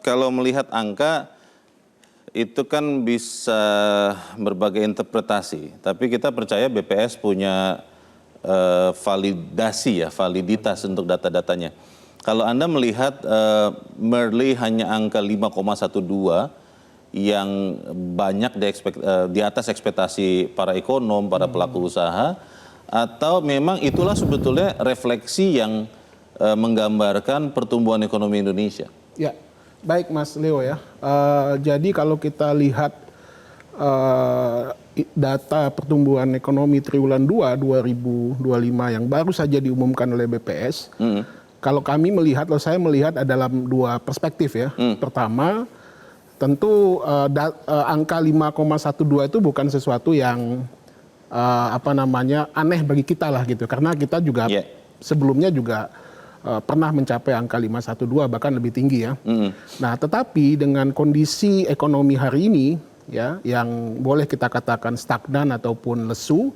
kalau melihat angka itu kan bisa berbagai interpretasi. Tapi kita percaya BPS punya validasi ya, validitas untuk data-datanya. Kalau Anda melihat merely hanya angka 5,12 yang banyak di atas ekspektasi para ekonom, para pelaku usaha, atau memang itulah sebetulnya refleksi yang menggambarkan pertumbuhan ekonomi Indonesia? Ya, baik Mas Leo ya. Jadi kalau kita lihat data pertumbuhan ekonomi triwulan 2 2025 yang baru saja diumumkan oleh BPS, kalau saya melihat dalam dua perspektif ya. Pertama, tentu angka 5,12 itu bukan sesuatu yang aneh bagi kita lah gitu, karena kita juga sebelumnya juga pernah mencapai angka 5,12 bahkan lebih tinggi ya. Nah, tetapi dengan kondisi ekonomi hari ini ya, yang boleh kita katakan stagnan ataupun lesu,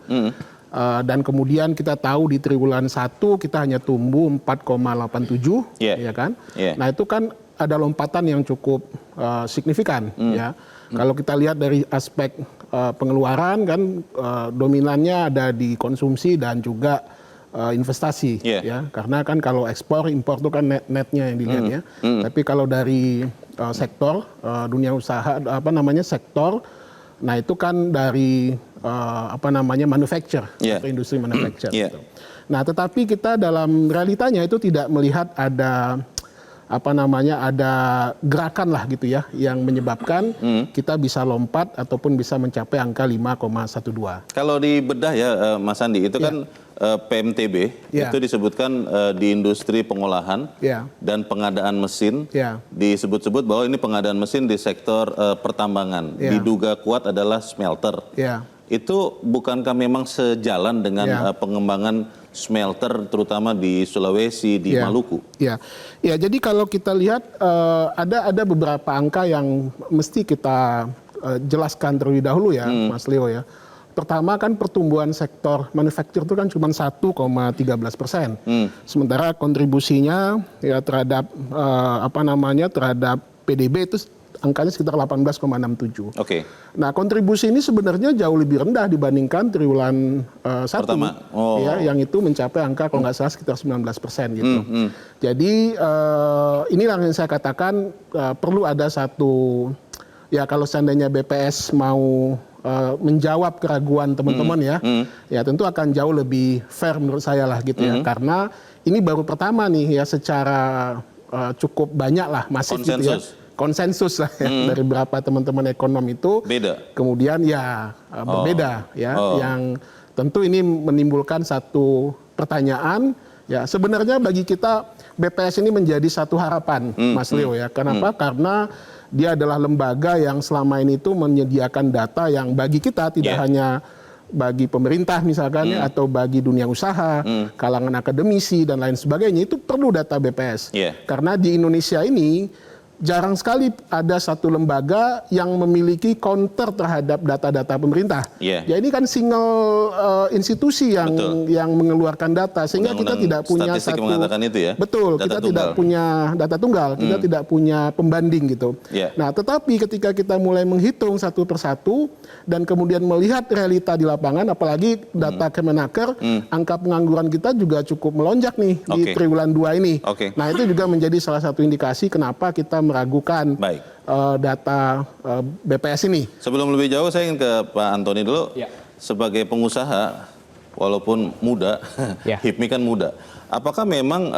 dan kemudian kita tahu di triwulan 1 kita hanya tumbuh 4,87, ya kan? Nah, itu kan ada lompatan yang cukup signifikan ya. Kalau kita lihat dari aspek pengeluaran kan dominannya ada di konsumsi dan juga investasi ya, karena kan kalau ekspor impor itu kan netnya yang dilihat ya. Tapi kalau dari sektor dunia usaha sektor, nah itu kan dari manufacture atau industri manufacture gitu. Nah, tetapi kita dalam realitanya itu tidak melihat ada ada gerakan lah gitu ya yang menyebabkan kita bisa lompat ataupun bisa mencapai angka 5,12. Kalau di bedah ya Mas Andi, itu kan PMTB itu disebutkan di industri pengolahan dan pengadaan mesin, disebut-sebut bahwa ini pengadaan mesin di sektor pertambangan, diduga kuat adalah smelter. Itu bukankah memang sejalan dengan pengembangan smelter terutama di Sulawesi, di Maluku? Ya, jadi kalau kita lihat ada beberapa angka yang mesti kita jelaskan terlebih dahulu ya, Mas Leo ya. Pertama kan pertumbuhan sektor manufaktur itu kan cuma 1,13%. Sementara kontribusinya ya terhadap terhadap PDB itu angkanya sekitar 18,67. Nah, kontribusi ini sebenarnya jauh lebih rendah dibandingkan triwulan 1 ya, yang itu mencapai angka kalau nggak salah sekitar 19% gitu. Jadi inilah yang saya katakan perlu ada satu ya, kalau seandainya BPS mau menjawab keraguan teman-teman ya tentu akan jauh lebih fair menurut saya lah gitu ya, karena ini baru pertama nih ya secara cukup banyak lah masif gitu ya. Konsensus lah ya, dari beberapa teman-teman ekonom itu kemudian ya berbeda ya, yang tentu ini menimbulkan satu pertanyaan ya. Sebenarnya bagi kita BPS ini menjadi satu harapan, Mas Leo ya. Kenapa? Karena dia adalah lembaga yang selama ini itu menyediakan data yang bagi kita tidak hanya bagi pemerintah misalkan ya, atau bagi dunia usaha, kalangan akademisi dan lain sebagainya, itu perlu data BPS. Karena di Indonesia ini jarang sekali ada satu lembaga yang memiliki counter terhadap data-data pemerintah. Ya ini kan single institusi yang mengeluarkan data, sehingga kita tidak punya satu. Itu ya? Betul, kita tidak punya data tunggal, kita tidak punya pembanding gitu. Nah, tetapi ketika kita mulai menghitung satu persatu dan kemudian melihat realita di lapangan, apalagi data Kemenaker, angka pengangguran kita juga cukup melonjak nih di triwulan 2 ini. Nah, itu juga menjadi salah satu indikasi kenapa kita meragukan data BPS ini. Sebelum lebih jauh, saya ingin ke Pak Antoni dulu. Sebagai pengusaha, walaupun muda, HIPMI kan muda. Apakah memang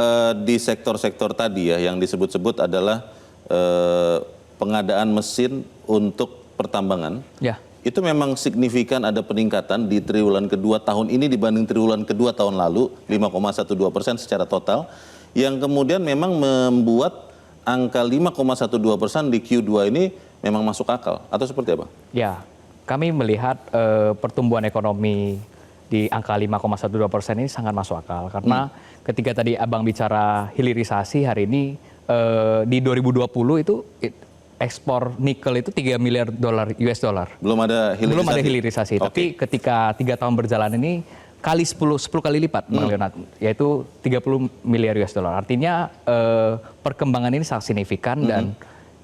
di sektor-sektor tadi ya yang disebut-sebut adalah pengadaan mesin untuk pertambangan, itu memang signifikan ada peningkatan di triwulan kedua tahun ini dibanding triwulan kedua tahun lalu, 5,12% secara total, yang kemudian memang membuat angka 5,12% di Q2 ini memang masuk akal, atau seperti apa? Ya, kami melihat pertumbuhan ekonomi di angka 5,12% ini sangat masuk akal. Karena ketika tadi Abang bicara hilirisasi, hari ini di 2020 itu ekspor nikel itu 3 miliar dolar US dollar. Belum ada hilirisasi? Tapi ketika 3 tahun berjalan ini, 10 kali lipat, Bang Leonard, yaitu 30 miliar US dollar. Artinya perkembangan ini sangat signifikan dan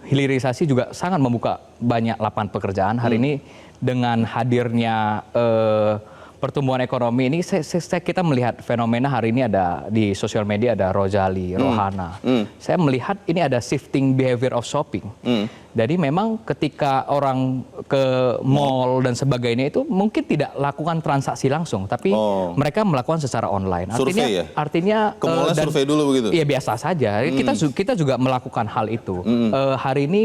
hilirisasi juga sangat membuka banyak lapangan pekerjaan. Hari ini dengan hadirnya pertumbuhan ekonomi ini, kita melihat fenomena hari ini ada di sosial media, ada Rojali, Rohana. Saya melihat ini ada shifting behavior of shopping. Jadi memang ketika orang ke mall dan sebagainya itu mungkin tidak lakukan transaksi langsung, tapi mereka melakukan secara online. Survei ya? Artinya ke mall survei dulu begitu? Iya, biasa saja. Kita juga melakukan hal itu. Hari ini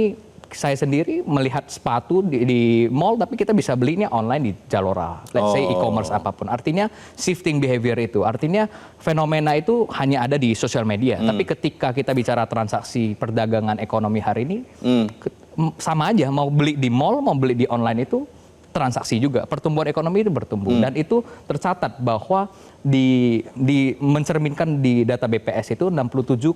saya sendiri melihat sepatu di mall, tapi kita bisa belinya online di Zalora, let's say e-commerce apapun. Artinya shifting behavior itu, artinya fenomena itu hanya ada di sosial media. Tapi ketika kita bicara transaksi perdagangan ekonomi hari ini, sama aja, mau beli di mall, mau beli di online itu transaksi juga. Pertumbuhan ekonomi itu bertumbuh, dan itu tercatat bahwa mencerminkan di data BPS itu 67,1%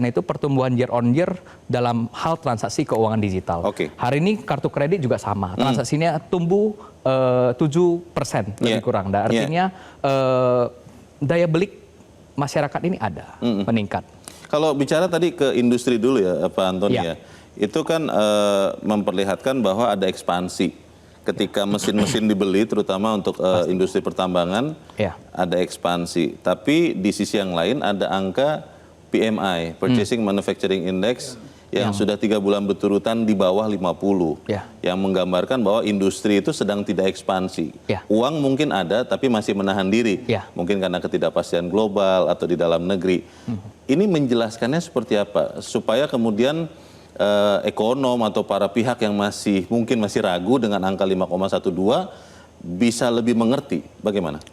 itu pertumbuhan year on year dalam hal transaksi keuangan digital. Hari ini kartu kredit juga sama, transaksinya tumbuh 7% lebih kurang. Dan artinya daya beli masyarakat ini ada meningkat. Kalau bicara tadi ke industri dulu ya Pak Antoni ya, itu kan memperlihatkan bahwa ada ekspansi. Ketika mesin-mesin dibeli, terutama untuk industri pertambangan, ada ekspansi. Tapi di sisi yang lain ada angka PMI, Purchasing Manufacturing Index, yang sudah 3 bulan berturutan di bawah 50. Yang menggambarkan bahwa industri itu sedang tidak ekspansi. Uang mungkin ada, tapi masih menahan diri. Mungkin karena ketidakpastian global atau di dalam negeri. Ini menjelaskannya seperti apa? Supaya kemudian ekonom atau para pihak yang mungkin masih ragu dengan angka 5,12 bisa lebih mengerti bagaimana?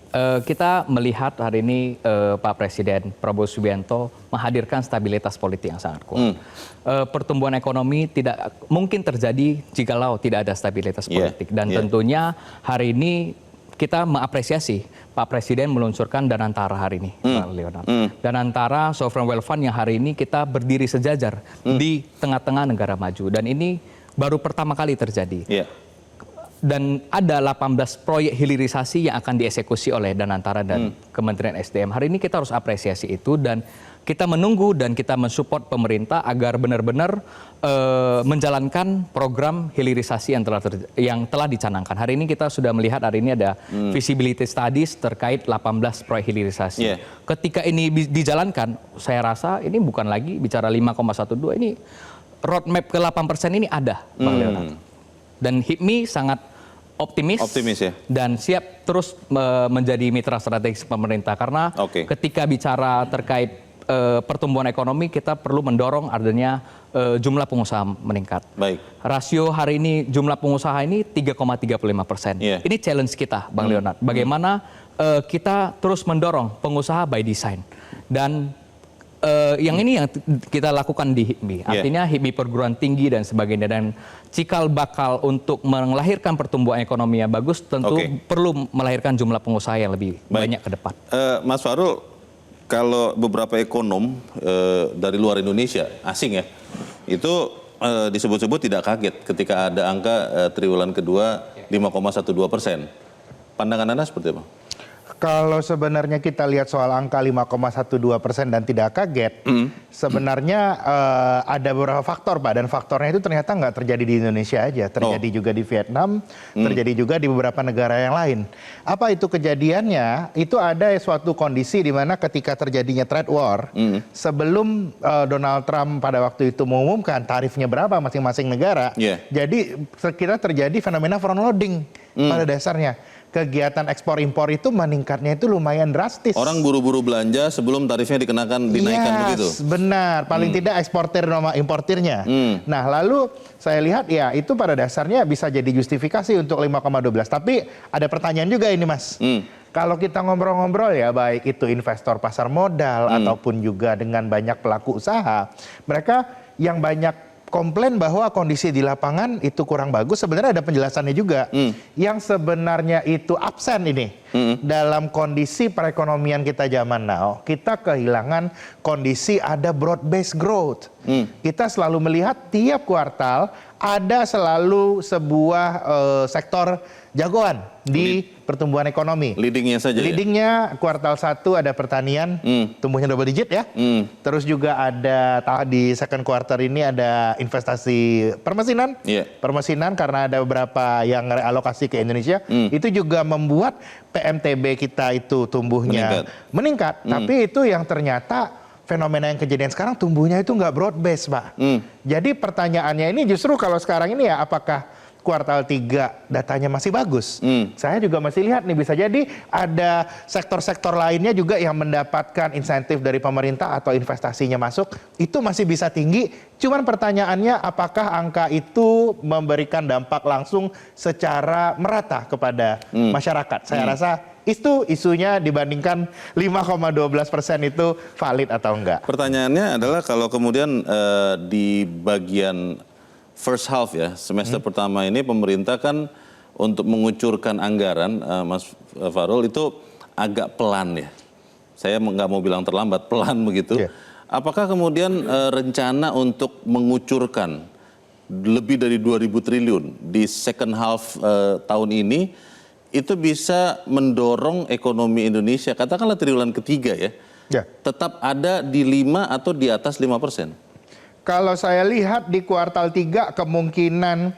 Kita melihat hari ini Pak Presiden Prabowo Subianto menghadirkan stabilitas politik yang sangat kuat. Pertumbuhan ekonomi tidak mungkin terjadi jikalau tidak ada stabilitas politik. Dan tentunya hari ini kita mengapresiasi Pak Presiden meluncurkan Danantara hari ini, Pak Leonard. Danantara Sovereign Wealth Fund yang hari ini kita berdiri sejajar di tengah-tengah negara maju. Dan ini baru pertama kali terjadi. Dan ada 18 proyek hilirisasi yang akan dieksekusi oleh Danantara dan Kementerian SDM. Hari ini kita harus apresiasi itu, dan kita menunggu dan kita mensupport pemerintah agar benar-benar menjalankan program hilirisasi yang telah dicanangkan. Hari ini kita sudah melihat hari ini ada feasibility studies terkait 18 proyek hilirisasi. Ketika ini dijalankan, saya rasa ini bukan lagi bicara 5,12, ini roadmap ke 8% ini ada, Bang Leonard. Dan HIPMI sangat optimis ya, dan siap terus menjadi mitra strategis pemerintah, karena ketika bicara terkait pertumbuhan ekonomi, kita perlu mendorong adanya jumlah pengusaha meningkat. Rasio hari ini jumlah pengusaha ini 3,35%. Ini challenge kita, Bang Leonard. Bagaimana kita terus mendorong pengusaha by design, dan yang ini yang kita lakukan di HIPMI. Artinya HIPMI perguruan tinggi dan sebagainya, dan cikal bakal untuk melahirkan pertumbuhan ekonomi yang bagus tentu perlu melahirkan jumlah pengusaha yang lebih banyak ke depan. Mas Fahrul, kalau beberapa ekonom dari luar Indonesia, asing ya, itu disebut-sebut tidak kaget ketika ada angka triwulan kedua 5,12%. Pandangan Anda seperti apa? Kalau sebenarnya kita lihat soal angka 5,12% dan tidak kaget, sebenarnya ada beberapa faktor, Pak. Dan faktornya itu ternyata nggak terjadi di Indonesia aja. Terjadi juga di Vietnam, terjadi juga di beberapa negara yang lain. Apa itu kejadiannya? Itu ada suatu kondisi di mana ketika terjadinya trade war, sebelum Donald Trump pada waktu itu mengumumkan tarifnya berapa masing-masing negara, jadi sekira terjadi fenomena front loading pada dasarnya. Kegiatan ekspor impor itu meningkatnya itu lumayan drastis. Orang buru-buru belanja sebelum tarifnya dinaikkan begitu. Benar, paling tidak eksportir sama importirnya. Nah, lalu saya lihat ya itu pada dasarnya bisa jadi justifikasi untuk 5,12. Tapi ada pertanyaan juga ini, Mas. Kalau kita ngobrol-ngobrol ya, baik itu investor pasar modal ataupun juga dengan banyak pelaku usaha, mereka yang banyak komplain bahwa kondisi di lapangan itu kurang bagus, sebenarnya ada penjelasannya juga. Yang sebenarnya itu absen ini dalam kondisi perekonomian kita zaman now, kita kehilangan kondisi ada broad based growth. Kita selalu melihat tiap kuartal ada selalu sebuah sektor jagoan di pertumbuhan ekonomi. Leadingnya saja. Leadingnya kuartal 1 ada pertanian, tumbuhnya double digit ya. Terus juga ada di second quarter ini ada investasi permesinan. Permesinan karena ada beberapa yang realokasi ke Indonesia. Itu juga membuat PMTB kita itu tumbuhnya meningkat. Tapi itu yang ternyata fenomena yang kejadian sekarang tumbuhnya itu nggak broad base, Pak. Jadi pertanyaannya ini justru kalau sekarang ini ya apakah kuartal 3 datanya masih bagus? Saya juga masih lihat nih bisa jadi ada sektor-sektor lainnya juga yang mendapatkan insentif dari pemerintah atau investasinya masuk itu masih bisa tinggi. Cuman pertanyaannya apakah angka itu memberikan dampak langsung secara merata kepada masyarakat? Saya rasa itu isunya dibandingkan 5,12% itu valid atau enggak? Pertanyaannya adalah kalau kemudian di bagian first half ya, semester pertama ini pemerintah kan untuk mengucurkan anggaran, Mas Farul, itu agak pelan ya. Saya nggak mau bilang terlambat, pelan begitu. Apakah kemudian rencana untuk mengucurkan lebih dari 2.000 triliun di second half tahun ini itu bisa mendorong ekonomi Indonesia, katakanlah triwulan ketiga ya, tetap ada di 5 atau di atas 5%? Kalau saya lihat di kuartal 3 kemungkinan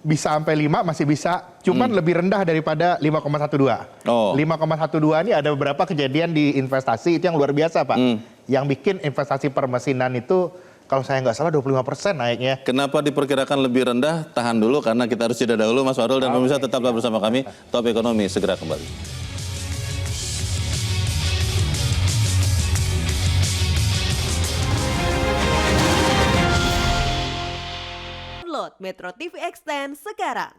bisa sampai 5 masih bisa, cuman lebih rendah daripada 5,12. 5,12 ini ada beberapa kejadian di investasi itu yang luar biasa, Pak. Yang bikin investasi permesinan itu kalau saya nggak salah 25% naiknya. Kenapa diperkirakan lebih rendah? Tahan dulu karena kita harus jeda dahulu, Mas Farul dan pemirsa tetaplah bersama kami. Top Ekonomi segera kembali. Download Metro TV Extend sekarang.